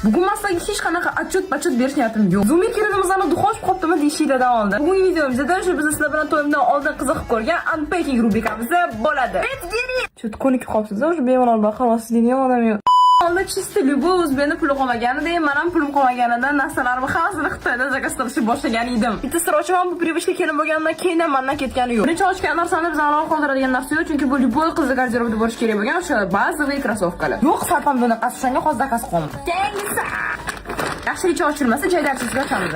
Bugun maslaga hech qanaqa отчет berish niyatim yo'q. Zoom kirimizdan duxosh qopdimi deyishinglardan oldin. Bugungi videomizda shu biz sizlar bilan to'yimdan oldin qiziqib ko'rgan unpacking rubrikamizda bo'ladi. Chut ko'nikib qolibsiz, o'sha bemalol baqirasiz degan odam yo'q. Oldin чисто любой o'zbekni puli qolmaganida, men ham pulim qolmaganidan narsalarimni hammasini Xitoydan zakaz qilishni boshlagan edim. Bitta sir ochaman, bu привычка kelib bo'lgandan keyin mendan ketgani yo'q. Birinchi ochgan narsani biz aniq qoldiradigan narsa yo'q, chunki bu любой qizni garderobida bo'lishi kerak bo'lgan o'sha bazaviy krossovkalar. Yo'q, sapam bunaqasi o'shanga hozir zakaz qildim. Keyingisi. Yaxshilicha ochilmasa, jaydarsizga ochamiz.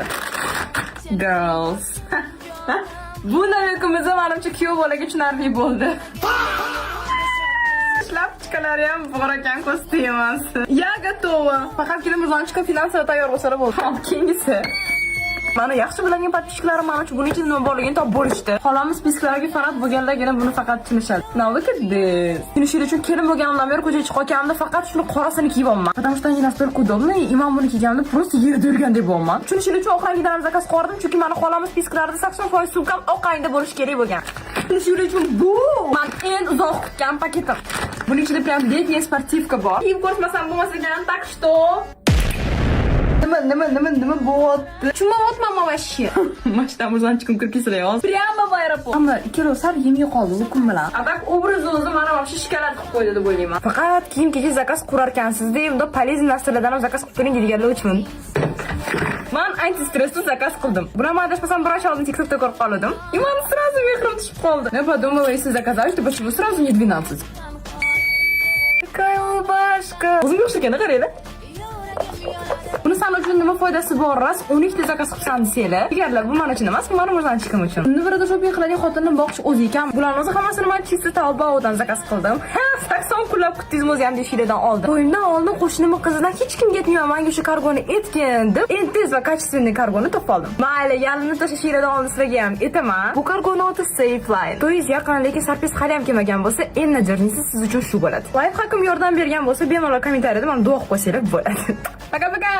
Girls. Bu navikimizda menimcha kuyov bolaga tushunarli bo'ldi. Шляпочкалari ham bor ekan, ko'sti emas. Ya готова. Faqat keling muzonchika finansiy tayyor bo'lsa bo'ldi. Hop, keyingisi. Mana yaxshi bilangan podpischiklarim mana shu buning ichida nima borligini topib bo'lishdi. Xolamiz spisklarga fanat bo'lganlargina buni faqat tushunishadi. Now look at this. Tunishingiz uchun kelin bo'lganimdan beri ko'chaga chiqib qolganimda faqat shuni qorasini kiyib olman. Потому что они настолько удобные, и men buni kiyganimda просто yerda yurgandek bo'laman. Tunishingiz uchun oq rangidan zakaz qildim, chunki meni xolamiz spisklarida 80% sumkam oq rangda bo'lishi kerak bo'lgan. Tunishingiz uchun bu men eng uzoq kutgan paketim. Buning ichida prям летняя спортивка bor. Kiyib ko'rsmasam bo'lmas ekan, так что Nima bo'lyapti? Tushunmayapman вообще. Mashtam muzonchikim kirib kelsa Prямо в aeroport. Ammo ikkala sar yemay qoldi u kun bilan. Adak obraz o'zi mana вообще shikolat qilib qo'ydi deb o'ylayman. Faqat kiyim-kechak zakaz qurarkansiz-da, unda полезный narsalardan ham zakaz qilib qo'ying deganlar uchun. Men anti-stressni zakaz qildim. Buni men adashmasam bir oy oldin TikTokda ko'rib qoldim. И men сразу mehrim tushib qoldi. Я подумала, если заказать, то почему сразу не 12? Какая улыбашка. O'zimga o'xshagan qaraylar. Buni san uchun nima foydasi bor? Ras 12 ta zakaz qilsam desanglar. Agarlar bu men uchun emas, bu meni muzonchikim uchun. Nivrada shopping qiladigan xotinni boqish o'zi ekan. Bularning o'zi hammasini men chista Taobao'dan zakaz qildim. 80 kunlab kutdingiz o'zi ham deyishinglardan oldin. To'yimdan oldin qo'shnimning qizidan hech kimga aytmayman, menga o'sha kargoni etgan deb, eng tez va качественный kargoni topib oldim. Mayli, yalinni tashashinglardan oldin sizlarga ham aytaman. Bu kargoni oti Safeline. To'yingiz yaqin, lekin sarpes hali ham kelmagan bo'lsa, eng najornisi siz uchun shu bo'ladi. Life hakim yordam bergan bo'lsa, bemalol kommentariyada meni duo qilib qo'ysanglar bo'ladi. Пока-пока.